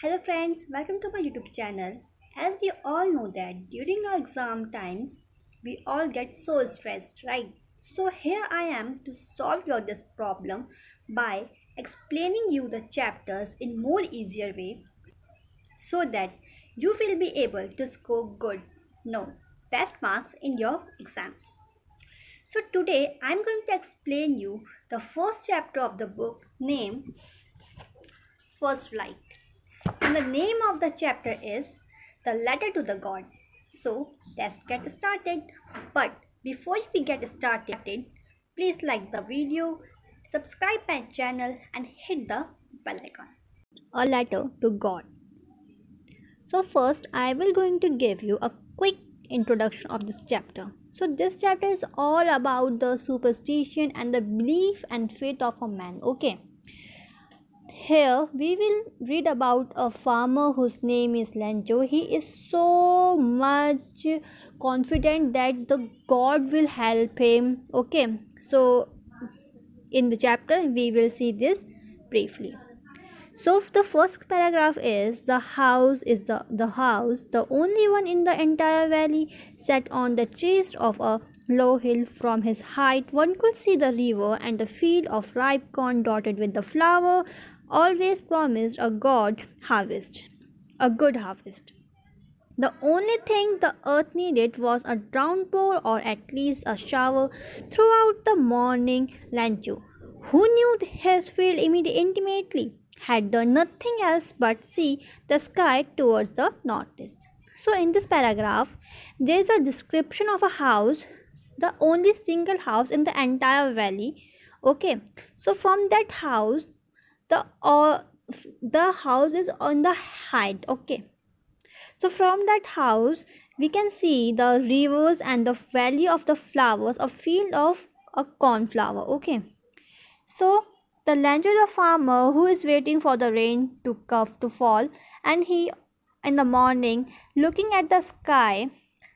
Hello friends, welcome to my YouTube channel. As we all know that during our exam times, we all get so stressed, right? So here I am to solve this problem by explaining you the chapters in more easier way so that you will be able to score good, no, best marks in your exams. So today I'm going to explain you the first chapter of the book named First Flight. And the name of the chapter is The Letter to the God. So let's get started. But before we get started, please like the video, subscribe my channel and hit the bell icon. A letter to God. So first I will going to give you a quick introduction of this chapter. So this chapter is all about the superstition and the belief and faith of a man. Okay. Here we will read about a farmer whose name is Lenjo. He is so much confident that the God will help him. Okay, so in the chapter we will see this briefly. So the first paragraph is the only one in the entire valley, set on the crest of a low hill. From his height one could see the river and the field of ripe corn dotted with the flower, always promised a good harvest. The only thing the earth needed was a downpour or at least a shower throughout the morning. Lanchu, who knew his field intimately, had done nothing else but see the sky towards the northeast. So, in this paragraph, there is a description of a house, the only single house in the entire valley. Okay, so from that house, the uh, the house is on the height. Okay, so from that house, we can see the rivers and the valley of the flowers, a field of a cornflower. Okay. So the land is a farmer who is waiting for the rain to fall, and he in the morning looking at the sky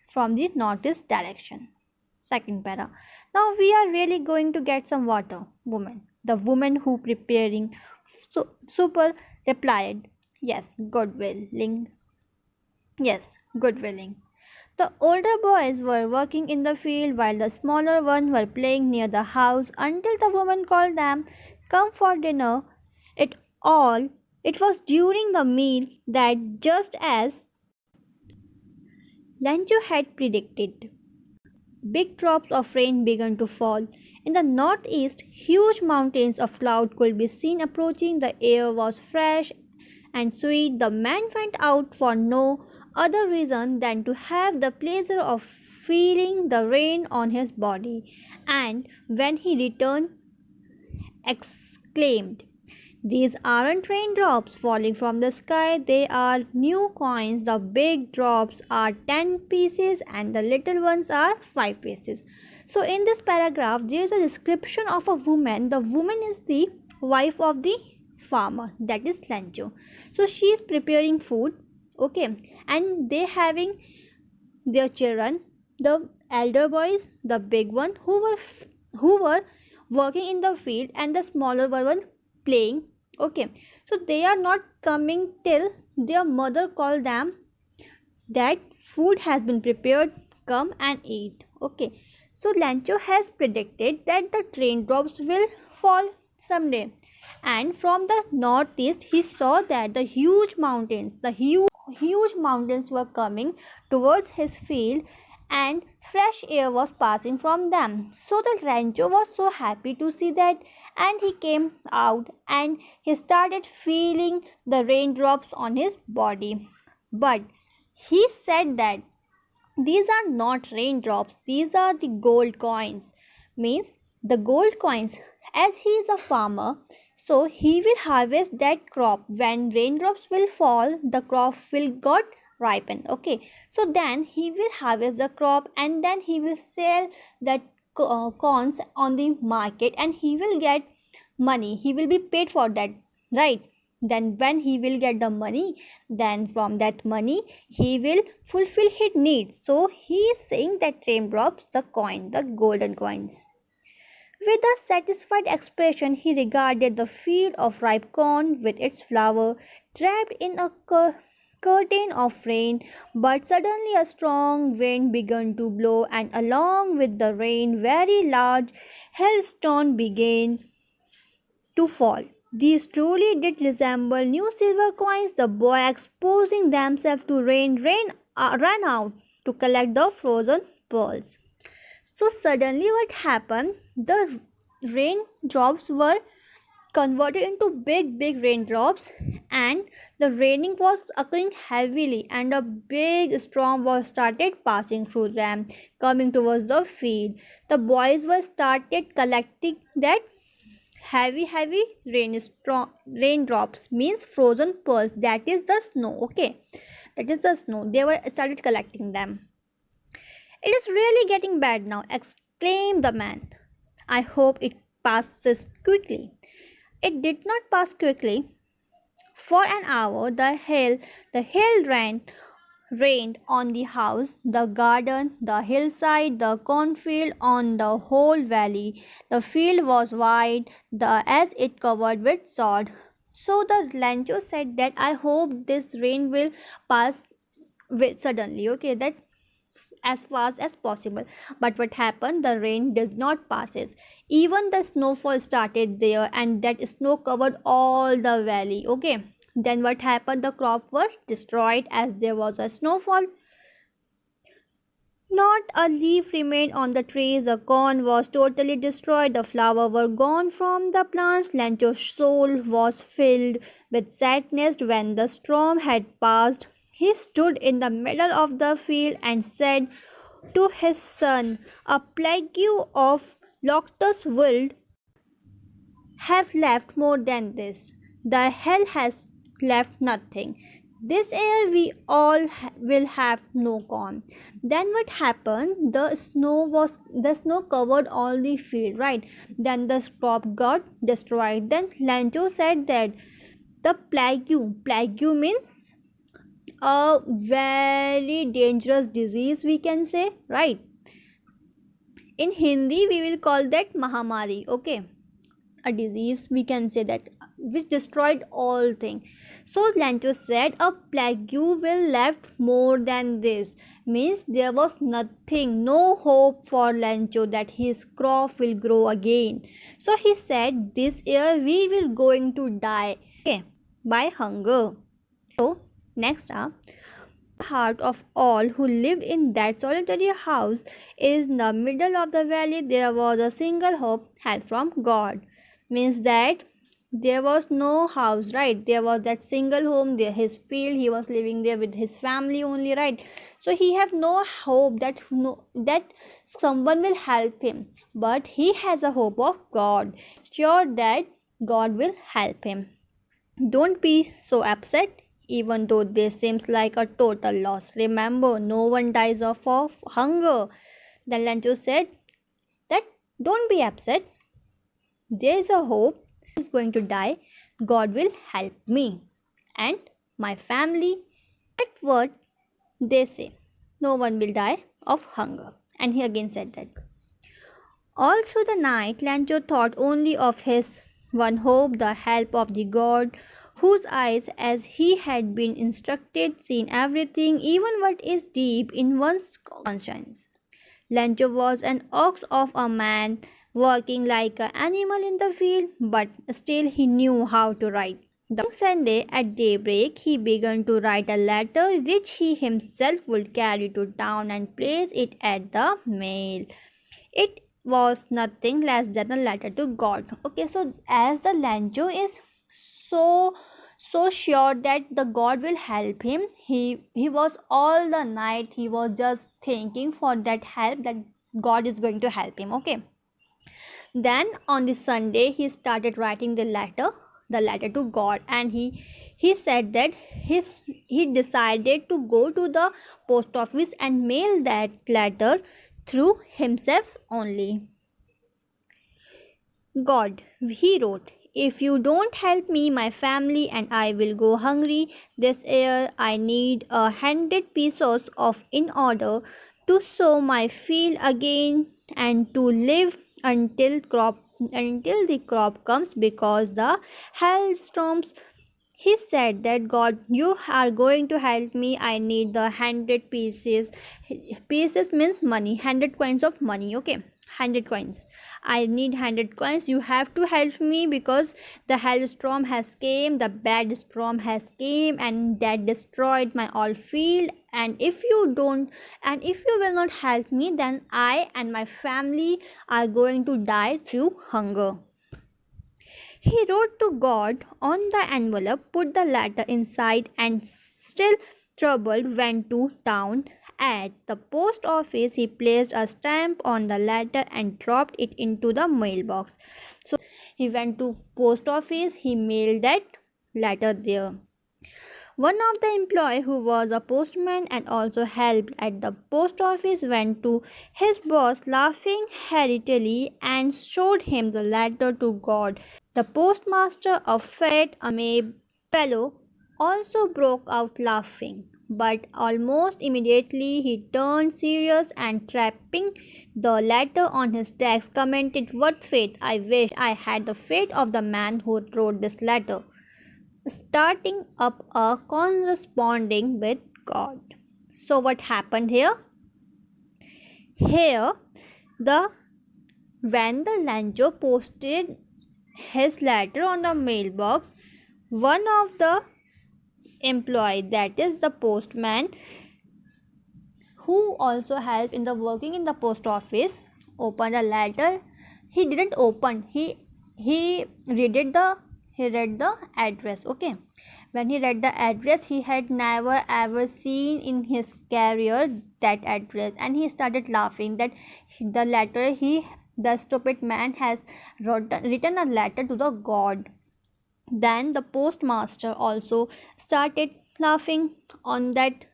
from the northeast direction. Second para. Now we are really going to get some water, woman. The woman who preparing super replied, yes, good willing. Yes, good willing. The older boys were working in the field while the smaller ones were playing near the house until the woman called them, come for dinner. It all it was during the meal that, just as Lancho had predicted, big drops of rain began to fall. In the northeast, huge mountains of cloud could be seen approaching. The air was fresh and sweet. The man went out for no other reason than to have the pleasure of feeling the rain on his body, and when he returned, exclaimed, these aren't raindrops falling from the sky, they are new coins. The big drops are 10 pieces and the little ones are 5 pieces. So, in this paragraph, there is a description of a woman. The woman is the wife of the farmer, that is Lancho. So, she is preparing food, okay, and they having their children, the elder boys, the big one who were working in the field, and the smaller one playing. Okay, so they are not coming till their mother called them that food has been prepared, come and eat. Okay, so Lancho has predicted that the raindrops will fall someday, and from the northeast he saw that the huge mountains were coming towards his field, and fresh air was passing from them. So the rancho was so happy to see that, and he came out and he started feeling the raindrops on his body. But he said that these are not raindrops, these are the gold coins. Means the gold coins, as he is a farmer, so he will harvest that crop. When raindrops will fall, the crop will got ripen. Okay, so then he will harvest the crop and then he will sell that corns on the market and he will get money. He will be paid for that, right? Then when he will get the money, then from that money he will fulfill his needs. So he is saying that raindrops, the golden coins, With a satisfied expression, he regarded the field of ripe corn with its flower wrapped in a curtain of rain. But suddenly a strong wind began to blow, and along with the rain, very large hailstones began to fall. These truly did resemble new silver coins. The boy, exposing themselves to ran out to collect the frozen pearls. So suddenly, what happened? The raindrops were converted into big raindrops, and the raining was occurring heavily, and a big storm was started passing through them, coming towards the field. The boys were started collecting that heavy raindrops means frozen pearls, that is the snow. Okay, that is the snow. They were started collecting them. It is really getting bad now, exclaimed the man. I hope it passes quickly. It did not pass quickly. For an hour the hail rained on the house, the garden, the hillside, the cornfield, on the whole valley. The field was wide, as it covered with sod. So the rancher said that I hope this rain will pass suddenly. Okay, that as fast as possible. But what happened? The rain does not passes. Even the snowfall started there, and that snow covered all the valley. Okay. Then what happened? The crop were destroyed as there was a snowfall. Not a leaf remained on the trees. The corn was totally destroyed. The flowers were gone from the plants. Lancho's soul was filled with sadness when the storm had passed. He stood in the middle of the field and said to his son, a plague of locusts will have left more than this. The hell has left nothing. This year we all will have no corn. Then what happened? The snow covered all the field, right? Then the crop got destroyed. Then Lancho said that the plague means a very dangerous disease, we can say, right? In Hindi we will call that Mahamari. Okay, a disease, we can say that, which destroyed all things. So Lancho said a plague will left more than this, means there was nothing, no hope for Lancho that his crop will grow again. So he said this year we will going to die, okay, by hunger. So next up, heart of all who lived in that solitary house in the middle of the valley, there was a single hope, help from God. Means that there was no house, right? There was that single home there, his field, he was living there with his family only, right? So he have no hope that someone will help him, but he has a hope of God, sure that God will help him. Don't be so upset, even though this seems like a total loss. Remember, no one dies of hunger. Then Lancho said that don't be upset. There is a hope. Is going to die. God will help me and my family. That's what they say. No one will die of hunger. And he again said that. All through the night, Lancho thought only of his one hope, the help of the God, whose eyes, as he had been instructed, seen everything, even what is deep in one's conscience. Lancho was an ox of a man, working like an animal in the field, but still he knew how to write. The Sunday at daybreak, he began to write a letter which he himself would carry to town and place it at the mail. It was nothing less than a letter to God. Okay, so as the Lancho is so sure that the God will help him, he was all the night he was just thinking for that help, that God is going to help him. Okay, then on the Sunday he started writing the letter to God, and he said that he decided to go to the post office and mail that letter through himself only. God, he wrote, if you don't help me, my family and I will go hungry this year. I need 100 pesos of in order to sow my field again and to live until the crop comes because the hailstorms. He said that God, you are going to help me. I need the 100 pieces. Pieces means money, 100 coins of money. Okay, 100 coins. I need 100 coins. You have to help me because the hailstorm has came, the bad storm has came, and that destroyed my all field. And if you will not help me, then I and my family are going to die through hunger. He wrote to God on the envelope, put the letter inside, and still troubled went to town. At the post office, he placed a stamp on the letter and dropped it into the mailbox. So he went to post office, he mailed that letter there. One of the employee who was a postman and also helped at the post office went to his boss laughing heartily and showed him the letter to God. The postmaster, a fat, amiable fellow, also broke out laughing. But almost immediately he turned serious and trapping the letter on his desk commented, "What fate! I wish I had the fate of the man who wrote this letter." Starting up a corresponding with God. So what happened here? Here the when the Lancho posted his letter on the mailbox, one of the employee, that is the postman, who also helped in the working in the post office, opened a letter. He didn't open, he read it the he read the address. Okay, when he read the address, he had never ever seen in his career that address, and he started laughing that the letter he the stupid man has written a letter to the God. Then the postmaster also started laughing on that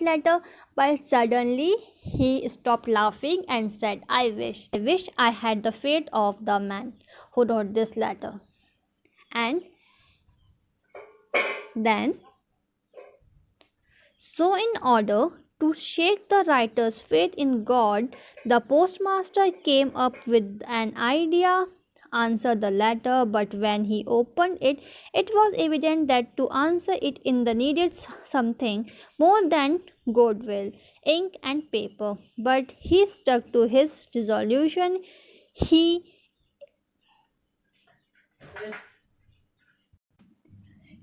letter, but suddenly he stopped laughing and said, I wish I had the fate of the man who wrote this letter." And then, so in order to shake the writer's faith in God, the postmaster came up with an idea, answer the letter, but when he opened it, it was evident that to answer it in the needed something more than goodwill, ink and paper. But he stuck to his resolution. He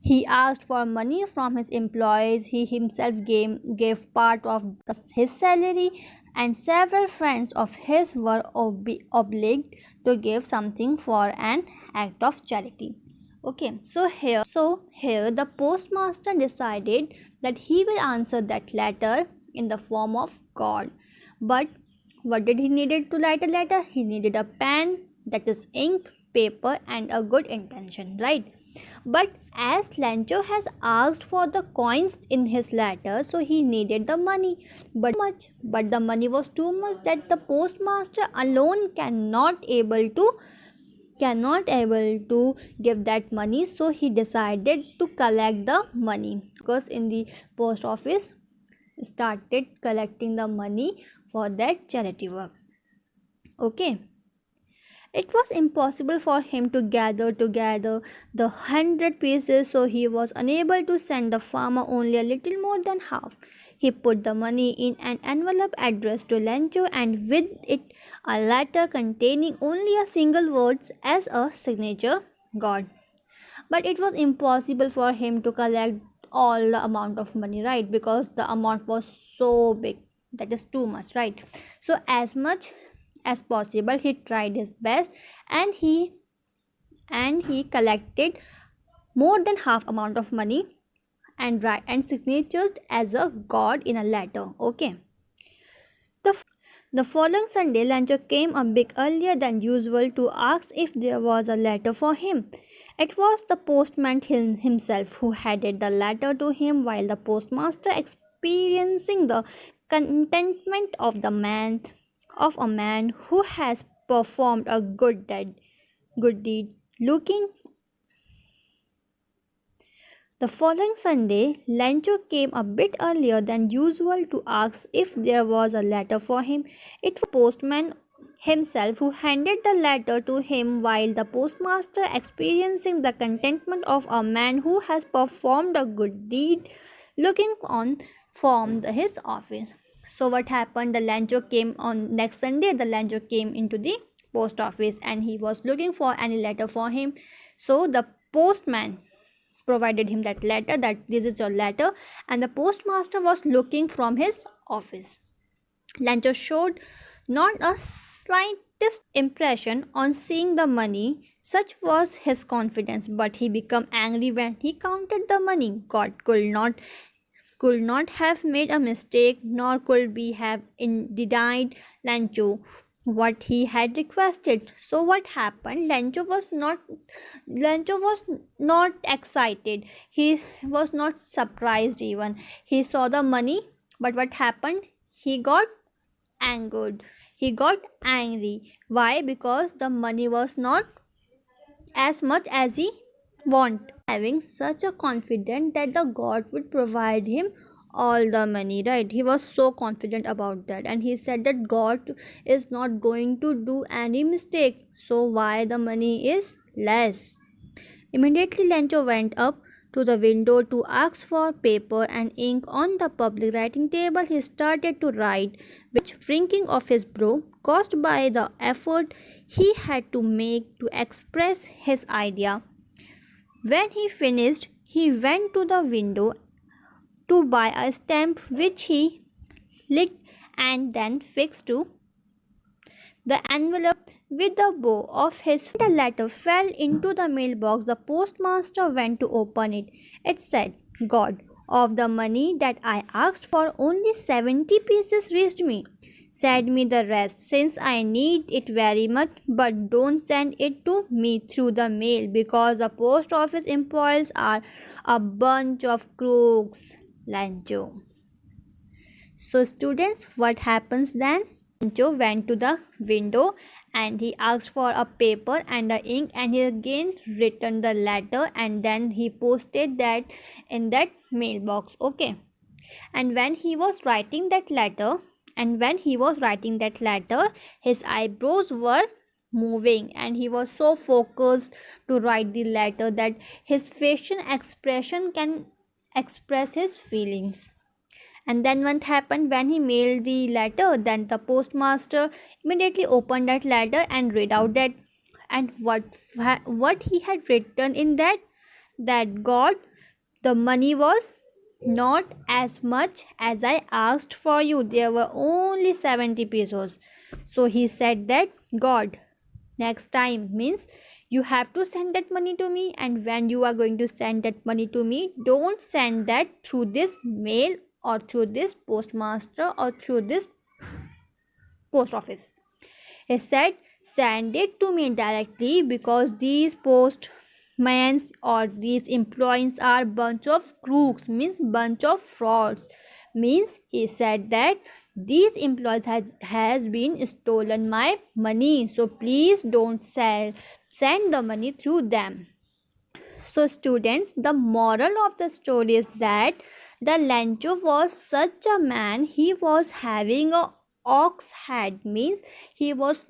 He asked for money from his employees. He himself gave part of his salary, and several friends of his were obliged to give something for an act of charity. Okay, so here the postmaster decided that he will answer that letter in the form of God. But what did he needed to write a letter? He needed a pen, that is ink, paper, and a good intention, right? But as Lancho has asked for the coins in his letter, so he needed the money. But the money was too much that the postmaster alone cannot able to give that money. So he decided to collect the money, because in the post office started collecting the money for that charity work. Okay, it was impossible for him to gather together the 100 pieces, so he was unable to send the farmer only a little more than half. He put the money in an envelope addressed to Lencho, and with it a letter containing only a single word as a signature, God. But it was impossible for him to collect all the amount of money, right? Because the amount was so big, that is too much, right? So as much as possible he tried his best, and he collected more than half amount of money and write and signatures as a God in a letter. Okay, the following Sunday, Lancho came a bit earlier than usual to ask if there was a letter for him. It was the postman himself who handed the letter to him, while the postmaster, experiencing the contentment of a man who has performed a good deed, looking. The following Sunday, Lancho came a bit earlier than usual to ask if there was a letter for him. It was the postman himself, who handed the letter to him while the postmaster, experiencing the contentment of a man who has performed a good deed, looking on from his office. So what happened? The Lancho came on next Sunday. The Lancho came into the post office and he was looking for any letter for him. So the postman provided him that letter, that this is your letter, and the postmaster was looking from his office. Lancho showed not a slightest impression on seeing the money. Such was his confidence, but he became angry when he counted the money. God could not have made a mistake, nor could we have denied Lancho what he had requested. So what happened? Lancho was not excited. He was not surprised even. He saw the money, but what happened? He got angered. He got angry. Why? Because the money was not as much as he want. Having such a confidence that the god would provide him all the money, right? He was so confident about that, and he said that god is not going to do any mistake, so why the money is less? Immediately Lancho went up to the window to ask for paper and ink on the public writing table. He started to write, which shrinking of his brow, caused by the effort he had to make to express his idea. When he finished, he went to the window to buy a stamp which he licked and then fixed to the envelope with the bow of his. The letter fell into the mailbox. The postmaster went to open it. It said, God, of the money that I asked for, only 70 pieces reached me. Send me the rest, since I need it very much, but don't send it to me through the mail, because the post office employees are a bunch of crooks. Lancho. So, students, what happens then? Sancho went to the window and he asked for a paper and the ink, and he again written the letter, and then he posted that in that mailbox. Okay. And when he was writing that letter, his eyebrows were moving, and he was so focused to write the letter that his facial expression can express his feelings. And then what happened? When he mailed the letter, then the postmaster immediately opened that letter and read out that, and what he had written in that, that God, the money was not as much as I asked for you. There were only 70 pesos. So he said that, God, next time means you have to send that money to me, and when you are going to send that money to me, don't send that through this mail or through this postmaster or through this post office. He said, send it to me directly, because these postmans or these employees are bunch of crooks, means bunch of frauds. Means he said that these employees has been stolen my money, so please don't send the money through them. So, students, the moral of the story is that the Lancho was such a man. He was having a ox head, means he was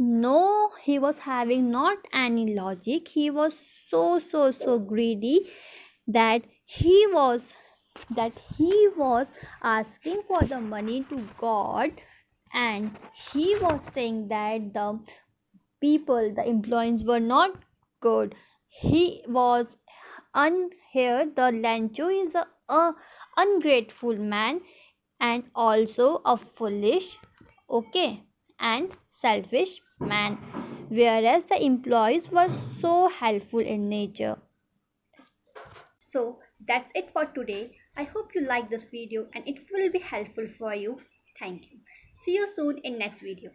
having not any logic. He was so greedy that he was asking for the money to God, and he was saying that the people, the employees were not good. He was here. The Lancho is a ungrateful man, and also a foolish, okay, and selfish man, whereas the employees were so helpful in nature. So that's it for today. I hope you like this video and it will be helpful for you. Thank you. See you soon in next video.